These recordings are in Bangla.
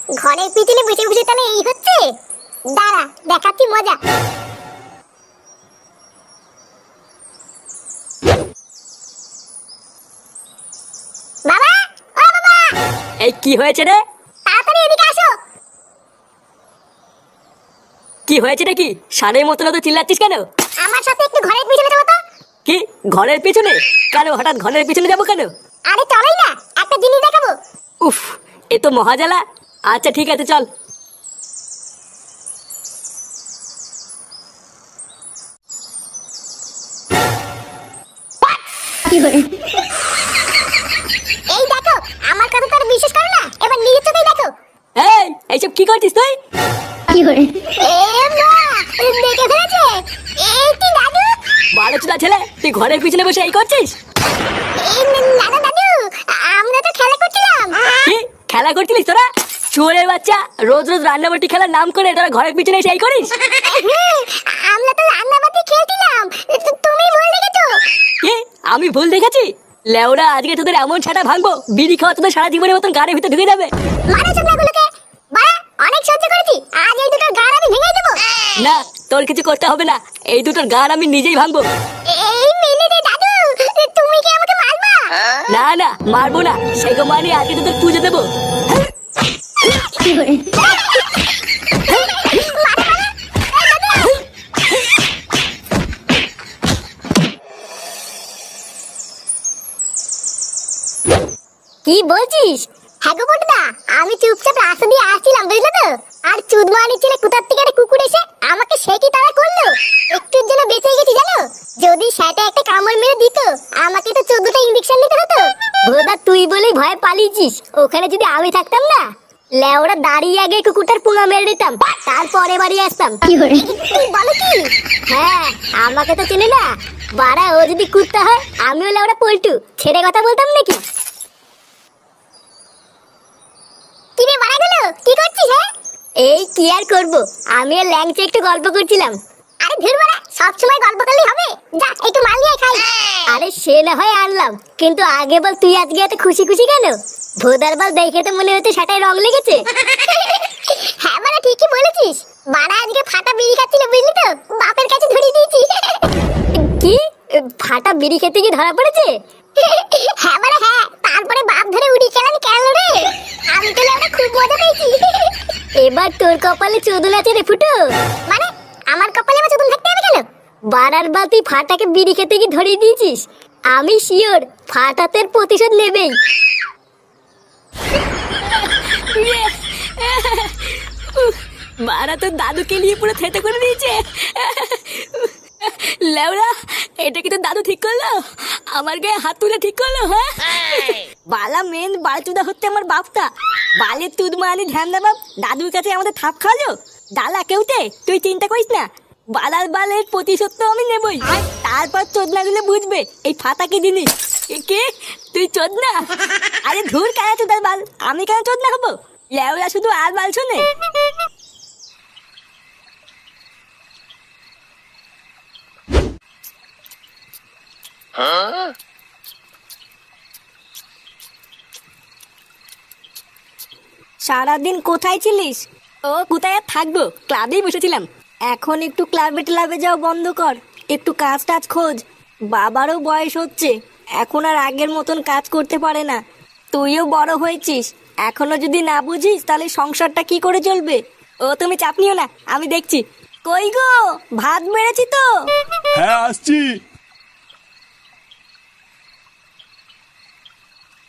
ঘরের পিছনে বসে বসে তাহলে এই হচ্ছে। দাঁড়া দেখাচ্ছি মজা। বাবা, ও বাবা, এই কি হয়েছে রে? তাড়াতাড়ি এদিকে আসো। কি হয়েছে নাকি? সারের মতন তো চিল্লাচ্ছিস কেন? আমার সাথে একটু ঘরের পিছনে যাবো তো। কি ঘরের পিছনে? কেন হঠাৎ ঘরের পিছনে যাবো কেন? আরে চলোই না, একটা জিনিস দেখাবো। উফ, এ তো মহাজালা। আচ্ছা ঠিক আছে চল। এই দেখো, আমার কথা তো আর বিশ্বাস করো না, এবার নিজের চোখেই দেখো। এই এইসব কি করছিস তুই? এ মা, দেখে ফেলেছে। এই কি দাদু? বারো চুদা ছেলে, তুই ঘরের পিছনে বসে এই করছিস? এই না না দাদু, আমরা তো খেলা করছিলাম। কি খেলা করছিলিস তোরা? চোরের বাচ্চা, রোজ রোজ রান্নাবাটি খেলার নাম করে তোরা ঘরের পিছনে এসে এই করিস? আমরা তো রান্নাবাতি খেলছিলাম, তুমি ভুল দেখেছো। কি আমি ভুল দেখেছি? লেওরা আজকে তোদের এমন ছাটা ভাঙবো, বিড়ি খাওয়া তোদের সারা জীবনের মতন গাড়ির ভিতরে ঢুকে যাবে। মারা চামড়াগুলোকে, বাড়া অনেক সহ্য করেছি, আজ এই দুটো গাড় আমি ভেঙে দেবো। না, তোর কিছু করতে হবে না, এই দুটোর গান আমি নিজেই ভাঙবো। এই মিনিটে দাদু, তুমি কি আমাকে মারবা? না না, মারবো না, সেগো মানে আজকে তোদের পুজো দেবো। কি বলছিস? হ্যাঁ গো বটদা, আমি চুপচাপ রাস্তা দিয়ে আসছিলাম, বুঝলে তো। আর চুদমানি ছেলে কোথার থেকে একটা কুকুর এসে আমাকে সে কি তাড়া করলো। একটুর জন্য বেঁচে গেছি জানো। যদি সেটা একটা কামড় মেরে দিত, আমাকে তো 14টা ইনজেকশন নিতে হতো। ভোদা তুই বলেই ভয় পালিয়েছিস, ওখানে যদি আমি থাকতাম না, লেওরা দাঁড়িয়ে আগে কুকুরটার পুঙা মেরে দিতাম, তারপরে বাড়ি আসতাম। তুই বলো কি? হ্যাঁ, আমাকে তো চেনে না বাড়া, ও যদি কুত্তা হয় আমিও লেওরা পল্টু, ছেড়ে কথা বলতাম নাকি? কিরে বাড়া গেল, কি করছিস? হ্যাঁ এই কি আর করবো, আমি আর ল্যাংচে একটু গল্প করছিলাম। আরে ধুর বাড়া, সব সময় গল্প করলেই হবে, যা একটু মাল নিয়ে খাই। আরে সে না হয় আনলাম, কিন্তু আগে বল তুই আজকে এত খুশি খুশি কেন? ভোদার বাল দেখে তো মনে হচ্ছে সেটাই রং লেগেছে। হ্যাঁ বাড়া ঠিকই বলেছিস, বাড়া আজকে ফাটা বিড়ি খাচ্ছিল বুঝলি তো, বাপের কাছে ধরিয়ে দিয়েছি। কি ফাটা বিড়ি খেতে কি ধরা পড়েছে? হ্যাঁ বাড়া হ্যাঁ, তারপরে বাপ ধরে উড়ি খেলানি কেন রে, আমি তো লেওটা খুব মজা পেয়েছি। এবার তোর কপালে চোদন আছে রে ফুটো। মানে আমার কপালে আবার চোদন থাকতে হবে কেন? বাড়ার বাল তুই ফাটাকে বিড়ি খেতে কি ধরিয়ে দিয়েছিস, আমি শিওর ফাটাতের প্রতিশোধ নেবেই। মারা তোর দাদুকে নিয়ে পুরো থেতে করে দিয়েছে। লেওরা, এটা কি তোর দাদু ঠিক করলো? আমার গায়ে হাত তুলে ঠিক করলো? হ্যাঁ বালা মেন বালচুদা হচ্ছে আমার বাপটা। বালের তুদ মারানি ধ্যান দে বাপ, দাদুর কাছে আমাদের থাপ খাওয়ালো। ডালা কেউতে তুই চিন্তা করিস না, বালার বালের প্রতিশোধ তো আমি নেবই। তারপর চোদনা দিলে বুঝবে এই ফাতা কি জিনিস। কে তুই চোদনা? আরে ধুর কেন চোদার বাল, আমি কেন চোদনা হবো? লেওরা শুধু আর বাল শোনে। সারাদিন কোথায় ছিলিস? ও কোথায় আর থাকবো, ক্লাবেই বসেছিলাম। এখন একটু ক্লাবে ট্লাবে যাও বন্ধ কর, একটু কাজ টাজ খোঁজ। বাবারও বয়স হচ্ছে, এখন আর আগের মতন কাজ করতে পারে না। তুইও বড় হয়েছিস, এখনো যদি না বুঝিস তাহলে সংসারটা কি করে চলবে? ও তুমি চাপ নিও না, আমি দেখছি। কই গো, ভাত বেড়েছি তো। হ্যাঁ আসছি।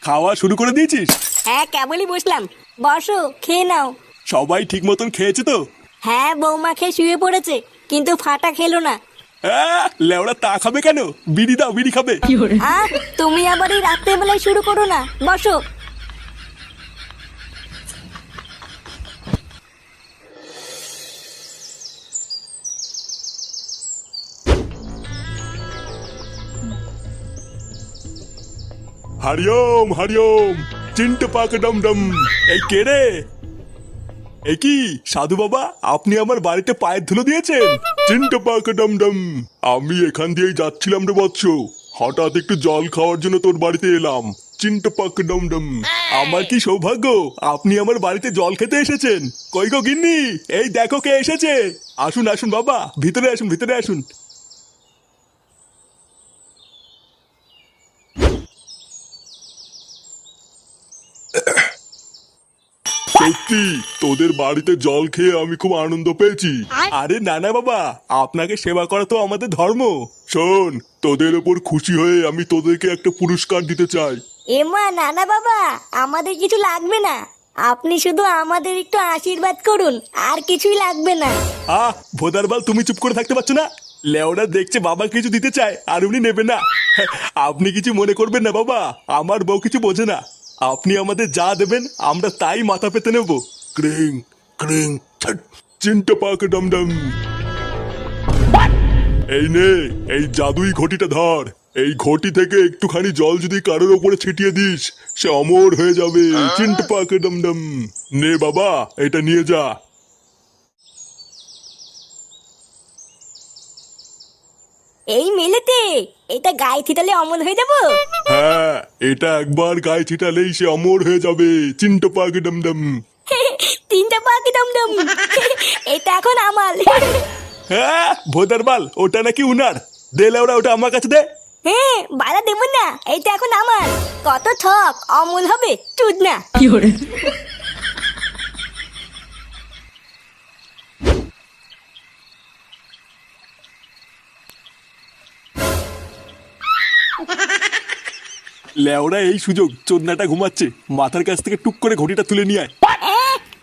খাওয়া শুরু করে দিয়েছিস? হ্যাঁ কেবলই বসলাম, বসো খেয়ে নাও। সবাই ঠিক মতন খেয়েছে তো? হ্যাঁ বৌমা খেয়ে শুয়ে পড়েছে, কিন্তু ফাটা খেলো না। লেওড়া তা খাবে কেন? বিড়ি দাও, বিড়ি খাবে। আহ, তুমি আবার এই রাত্রে বেলায় শুরু করো না, বসো। হরিওম হরিওম, চিন্ট পাক ডম ডম। এই কে রে? এ কি সাধু বাবা, আপনি আমার বাড়িতে পায়ের ধুলো দিয়েছেন? চিন্ট পাক ডম ডম। আমি এখান দিয়েই যাচ্ছিলাম রে বৎস, হঠাৎ একটু জল খাওয়ার জন্য তোর বাড়িতে এলাম। চিন্টু পাক ডমডম। আমার কি সৌভাগ্য, আপনি আমার বাড়িতে জল খেতে এসেছেন। কই গো গিন্নি, এই দেখো কে এসেছে। আসুন আসুন বাবা, ভিতরে আসুন, ভিতরে আসুন। সত্যি তোদের বাড়িতে জল খেয়ে আমি খুব আনন্দ পেয়েছি। আরে না না বাবা, আপনাকে সেবা করা তো আমাদের ধর্ম। শোন, তোদের ওপর খুশি হয়ে আমি তোদেরকে একটা পুরস্কার দিতে চাই। এমা না না বাবা, আমাদের কিছু লাগবে না। আপনি শুধু আমাদের একটু আশীর্বাদ করুন, আর কিছুই লাগবে না। ভোদারবাল, তুমি চুপ করে থাকতে পারছো না? লেওরা দেখছে বাবা কিছু দিতে চায় আর উনি নেবে না। আপনি কিছু মনে করবেন না বাবা, আমার বউ কিছু বোঝে না। আপনি আমাদের যা দেবেন আমরা তাই মাথা পেতে নেব। ক্রিং ক্রিং ছট, চিন্টু পাক ডমডম। এই নে, এই জাদুই ঘটিটা ধর। এই ঘটি থেকে একটুখানি জল যদি কারোর ওপরে ছিটিয়ে দিস, সে অমর হয়ে যাবে। চিন্টু পাক ডমডম। নে বাবা, এটা নিয়ে যা। এই মেলেতে এটা গায়ে ছিটালে অমর হয়ে যাবো? হ্যাঁ, এটা একবার গায়ে ছিটালেই সে অমর হয়ে যাবে। চিন্টু পাক ডমডম। তিনটা পাখি দমদম। এটা এখন আমার। হ্যাঁ ভোদারবাল, ওটা নাকি উনার। দে লেওরা, ওটা আমার কাছে দে। হ্যাঁ, বাড়া দেবো না, এটা এখন আমার। কত ঠক, অমল হবে চুদ না। লেওরা এই সুযোগ, চোদনাটা ঘুমাচ্ছে, মাথার কাছ থেকে টুক করে ঘটিটা তুলে নিয়ে আয়।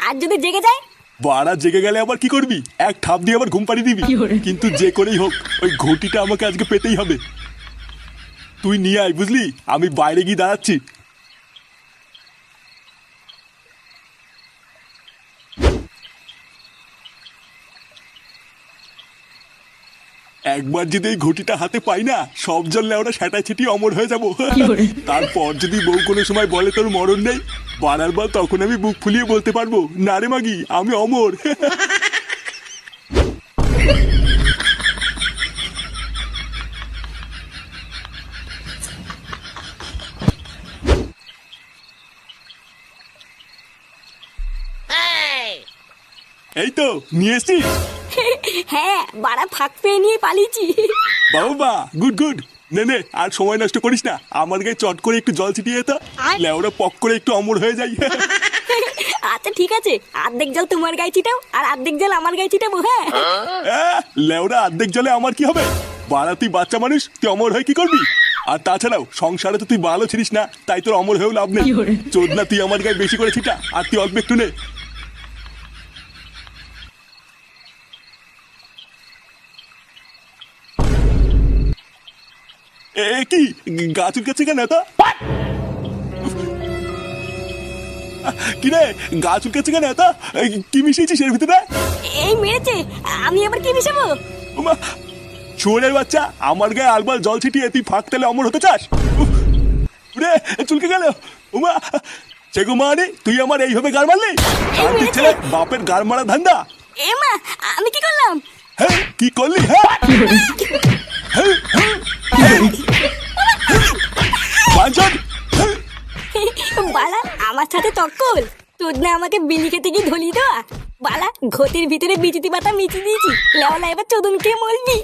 আর যদি জেগে যায়? বাড়া জেগে গেলে আবার কি করবি? এক ঠাপ দিয়ে আবার ঘুম পাড়িয়ে দিবি। কিন্তু যে করেই হোক ওই ঘটিটা আমাকে আজকে পেতেই হবে। তুই নিয়ে আয়, বুঝলি? আমি বাইরে গিয়ে দাঁড়াচ্ছি। একবার যদি এই ঘটিটা হাতে পাই না, সব জল লেওরা সেটা ছিটিয়ে অমর হয়ে যাবো। তারপর যদি বউ কোনো সময় বলে তোর মরণ নেই, বাড়ার বল, তখন আমি বুক ফুলিয়ে বলতে পারবো, না রে মাগি, আমি অমর। এই তো নিয়ে এসছিস? হ্যাঁ, বাড়া ফাঁক পেয়ে নিয়ে পালিয়েছি। বাবা গুড গুড। নে নে, আর সময় নষ্ট করিস না, আমার গায়ে চট করে একটু জল ছিটিয়ে তো, লেওরা পক করে একটু অমর হয়ে যাই। আচ্ছা ঠিক আছে, অর্ধেক জল তোমার গায়ে ছিটাও আর অর্ধেক জল আমার গায়ে ছিটাবো। হ্যাঁ, লেওরা অর্ধেক জলে আমার কি হবে? বাড়া তুই বাচ্চা মানুষ, তুই অমর হয়ে কি করবি? আর তাছাড়াও সংসারে তো তুই ভালো ছিলিস না, তাই তোর অমর হয়েও লাভ নেই। চোদনা, তুই আমার গায়ে বেশি করে ছিটা, আর তুই অল্প একটু নে। এ কি গা চুলকাচ্ছে কেন এত? কি রে, গা চুলকাচ্ছে কেন এত? কি মিশিয়েছিস এর ভিতরে? এই মেরেছে, আমি আবার কি মিশাবো? শুয়োরের বাচ্চা, আমার গায়ে আলবাল জল ছিটিয়ে তুই ফাঁক তেলে অমর হতে চাস? রে চুলকে গেল। উমা সেগো মানে, তুই আমার এইভাবে গার মারলি? শান্তির ছেলে, বাপের গার মারা ধান্দা। এমা, আমি কি করলাম? হ্যাঁ কি করলি? হ্যাঁ বালা আমার সাথে তক্কল, তোর না আমাকে বিলি খেতে গিয়ে ধলি দেওয়া। বালা ঘটির ভিতরে বিচিতি পাতা মিচি দিয়েছি, লেওলা এবার চোদন খেয়ে মরবি।